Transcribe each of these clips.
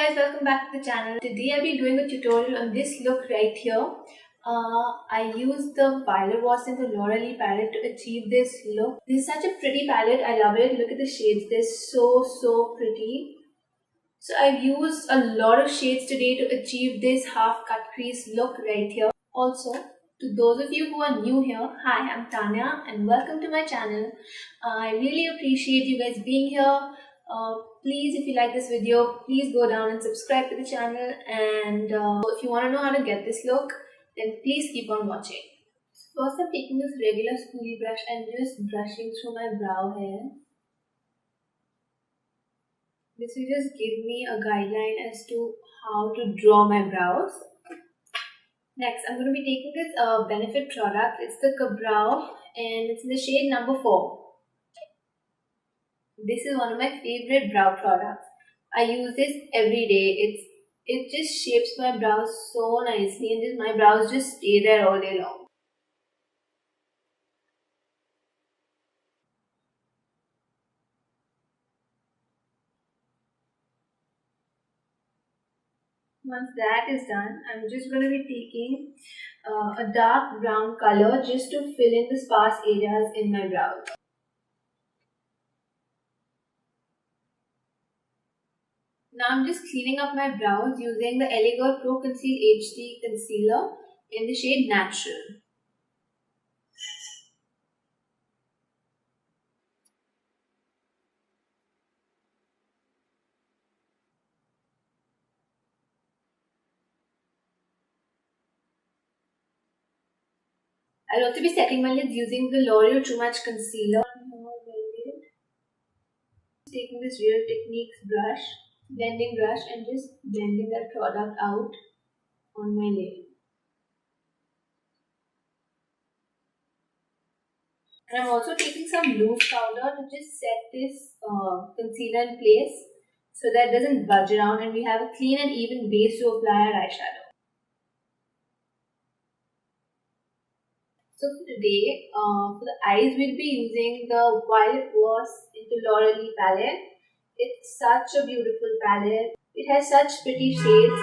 guys, welcome back to the channel. Today I'll be doing a tutorial on this look right here. I used the Voss and the LauraLee palette to achieve this look. This is such a pretty palette. I love it. Look at the shades. They're so pretty. So I've used a lot of shades today to achieve this half cut crease look right here. Also, to those of you who are new here, hi, I'm Tanya and welcome to my channel. I really appreciate you guys being here. Please, if you like this video, please go down and subscribe to the channel, and if you want to know how to get this look, then please keep on watching. First, I'm taking this regular spoolie brush and just brushing through my brow hair. This will just give me a guideline as to how to draw my brows. Next, I'm going to be taking this Benefit product. It's the Brow and it's in the shade number 4. This is one of my favorite brow products. I use this every day. It just shapes my brows so nicely, and my brows just stay there all day long. Once that is done, I'm just going to be taking a dark brown color just to fill in the sparse areas in my brows. Now I'm just cleaning up my brows using the LauraLee Pro Conceal HD Concealer in the shade Natural. I'll also be setting my lids using the L'Oreal Too Much Concealer. Taking this Real Techniques brush, blending brush, and just blending that product out on my lid. And I'm also taking some loose powder to just set this concealer in place so that it doesn't budge around and we have a clean and even base to apply our eyeshadow. So for today, for the eyes, we'll be using the Voss into LauraLee palette. It's such a beautiful palette. It has such pretty shades,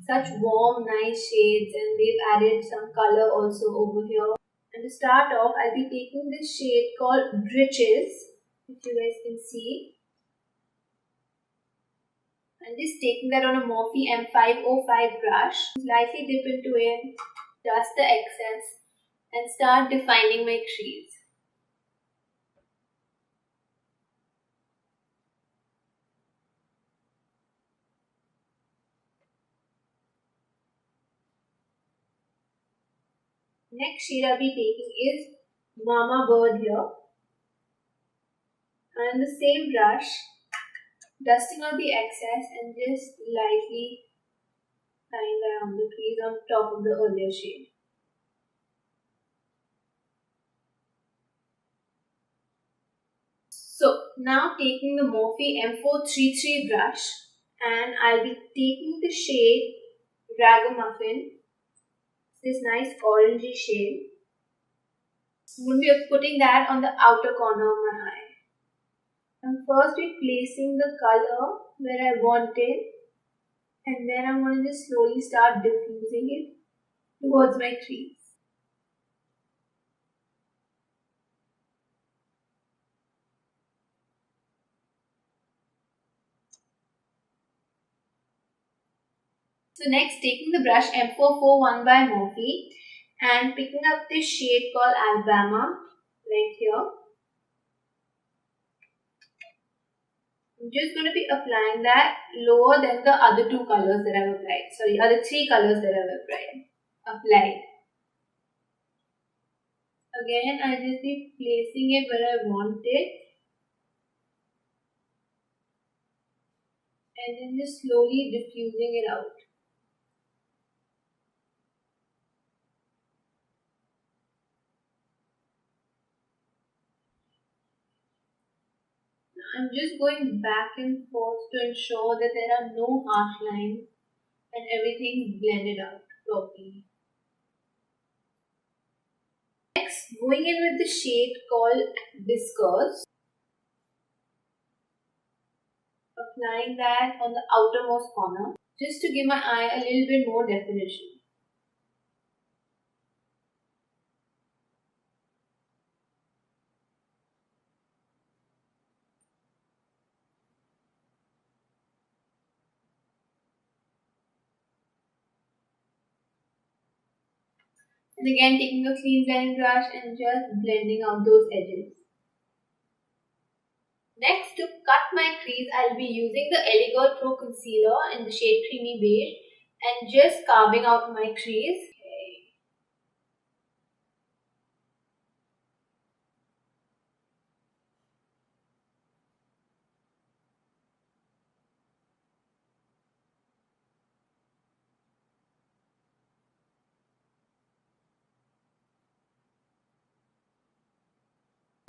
such warm, nice shades, and they've added some color also over here. And to start off, I'll be taking this shade called Britches, which you guys can see. I'm just taking that on a Morphe M505 brush. Slightly dip into it, dust the excess, and start defining my crease. Next shade I'll be taking is Mama Bird here. And the same brush, dusting out the excess and just lightly tying around the crease on top of the earlier shade. So now taking the Morphe M433 brush, and I'll be taking the shade Ragamuffin, this nice orangey shade. I'm going to be putting that on the outer corner of my eye. I'm first placing the color where I want it, and then I'm going to just slowly start diffusing it towards my crease. So next, taking the brush M441 by Morphe and picking up this shade called Alabama right here. I'm just going to be applying that lower than the other two colors that I've applied. Sorry, other three colors that I've applied. Again, I'll just be placing it where I want it. And then just slowly diffusing it out. I'm just going back and forth to ensure that there are no harsh lines and everything blended out properly. Next, going in with the shade called Whiskers. applying that on the outermost corner just to give my eye a little bit more definition. And again, taking a clean blending brush and just blending out those edges. Next, to cut my crease, I'll be using the LA Girl Pro Concealer in the shade Creamy Beige and just carving out my crease.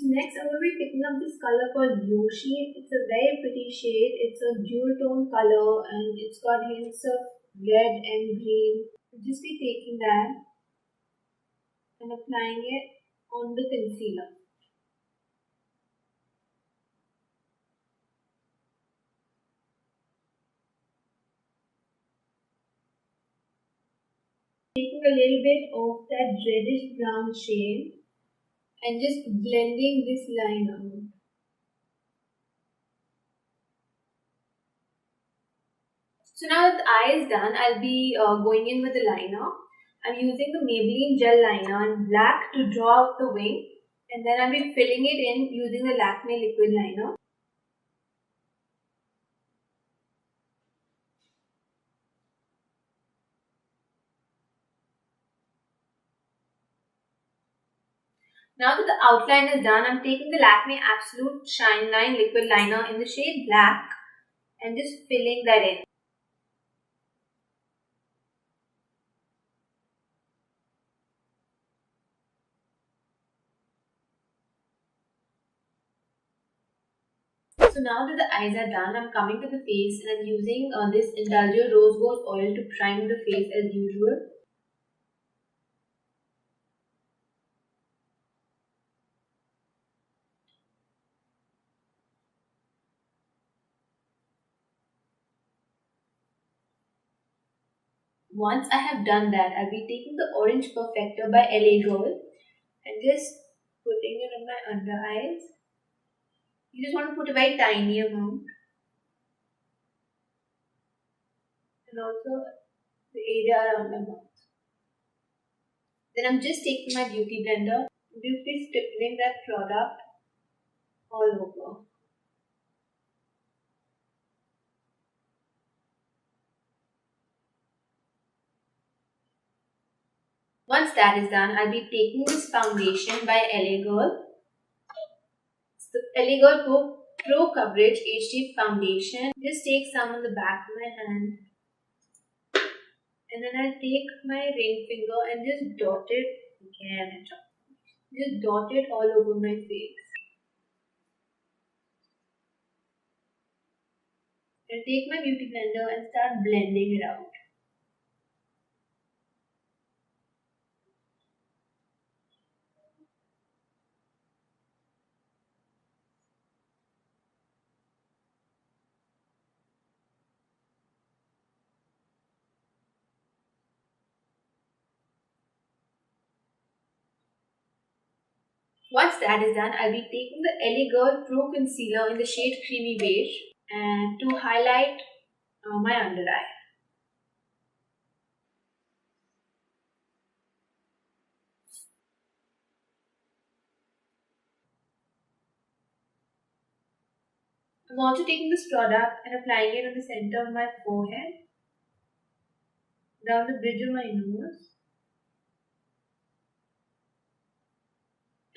Next, I'm going to be picking up this color called Yoshi. It's a very pretty shade. It's a dual tone color and it's got hints of red and green. I'll just be taking that and applying it on the concealer. Taking a little bit of that reddish brown shade and just blending this line out. So now that the eye is done, I'll be going in with the liner. I'm using the Maybelline gel liner in black to draw out the wing, and then I'll be filling it in using the Lakme liquid liner. Now that the outline is done, I'm taking the Lakme Absolute Shine Line liquid liner in the shade black and just filling that in. So now that the eyes are done, I'm coming to the face and I'm using this Indulger Rose Gold Oil to prime the face as usual. Once I have done that, I'll be taking the Orange Perfector by LA Girl and just putting it on my under eyes. You just want to put a very tiny amount. And also the area around my mouth. Then I'm just taking my beauty blender and just be stippling that product all over. Once that is done, I'll be taking this foundation by LA Girl. It's the LA Girl Pro Coverage HD Foundation. Just take some on the back of my hand. And then I'll take my ring finger and just dot it again and just dot it all over my face. And take my beauty blender and start blending it out. Once that is done, I'll be taking the LA Girl Pro Concealer in the shade Creamy Beige and to highlight my under eye. I'm also taking this product and applying it on the center of my forehead, down the bridge of my nose,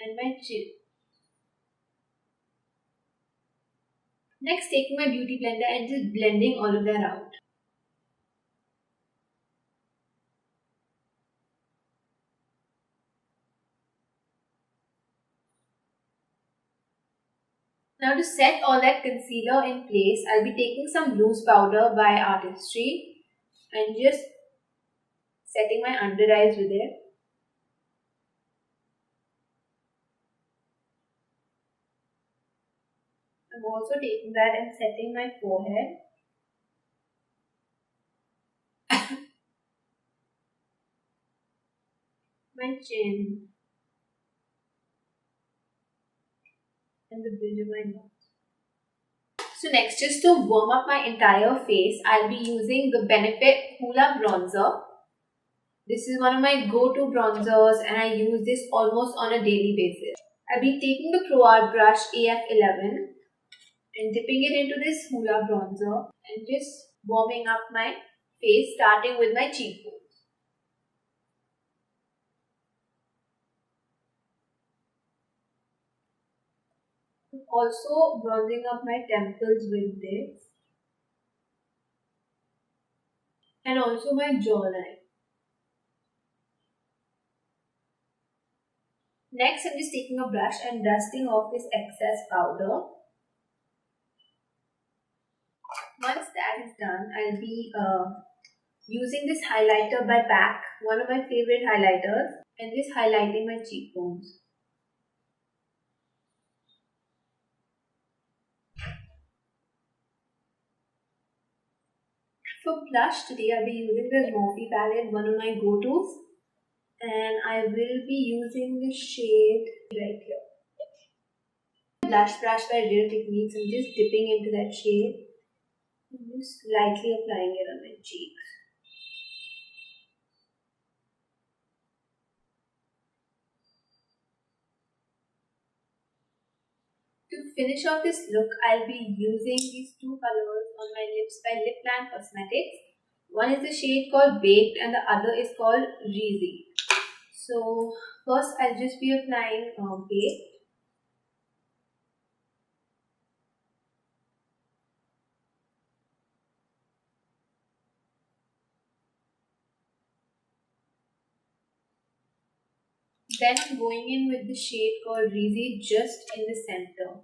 and my chin. Next, taking my beauty blender and just blending all of that out. Now to set all that concealer in place, I'll be taking some loose powder by Artistry and just setting my under eyes with it. I'm also taking that and setting my forehead, my chin, and the bridge of my nose. So next, just to warm up my entire face, I'll be using the Benefit Hoola Bronzer. This is one of my go-to bronzers and I use this almost on a daily basis. I'll be taking the Pro Art brush AF11 and dipping it into this Hoola bronzer and just warming up my face, starting with my cheekbones. Also bronzing up my temples with this and also my jawline. Next, I'm just taking a brush and dusting off this excess powder. Once that is done, I'll be using this highlighter by PAC, one of my favorite highlighters, and just highlighting my cheekbones. For blush today, I'll be using the Morphe palette, one of my go-tos, and I will be using the shade right here. Blush brush by Real Techniques. I'm just dipping into that shade and just lightly applying it on my cheeks. To finish off this look, I'll be using these two colors on my lips by Lip Plan Cosmetics. One is the shade called Baked and the other is called Reezy. So first I'll just be applying Baked. Then I'm going in with the shade called Reezy just in the center.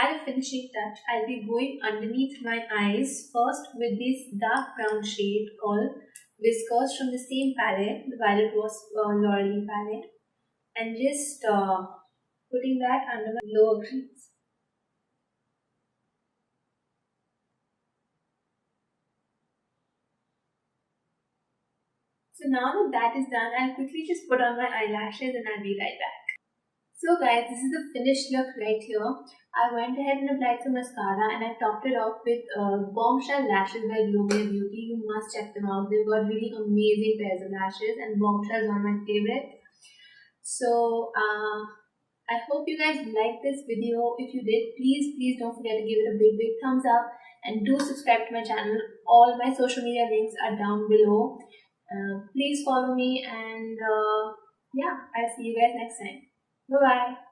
Add a finishing touch, I'll be going underneath my eyes first with this dark brown shade called Whiskers from the same palette, the Violet Voss LauraLee palette, and just putting that under my lower crease. So now that that is done, I'll quickly just put on my eyelashes and I'll be right back. So guys, this is the finished look right here. I went ahead and applied some mascara and I topped it off with Bombshell Lashes by Global Beauty. You must check them out. They've got really amazing pairs of lashes and Bombshell is one of my favorites. So I hope you guys liked this video. If you did, please don't forget to give it a big thumbs up and do subscribe to my channel. All my social media links are down below. Please follow me and yeah, I'll see you guys next time. Bye bye.